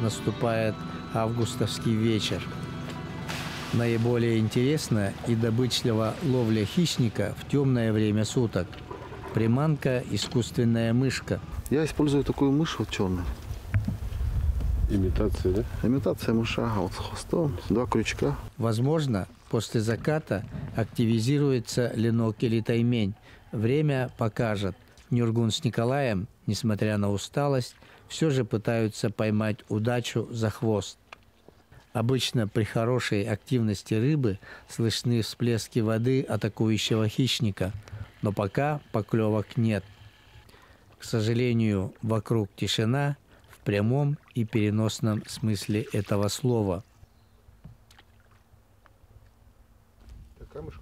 наступает августовский вечер. Наиболее интересна и добычлива ловля хищника в темное время суток. Приманка – искусственная мышка. Я использую такую мышь вот черную. Имитация, да? Имитация мыша, вот с хвостом, 2 крючка. Возможно, после заката активизируется ленок или таймень. Время покажет. Нюргун с Николаем, несмотря на усталость, все же пытаются поймать удачу за хвост. Обычно при хорошей активности рыбы слышны всплески воды атакующего хищника, но пока поклевок нет. К сожалению, вокруг тишина в прямом и переносном смысле этого слова. Такая мышка.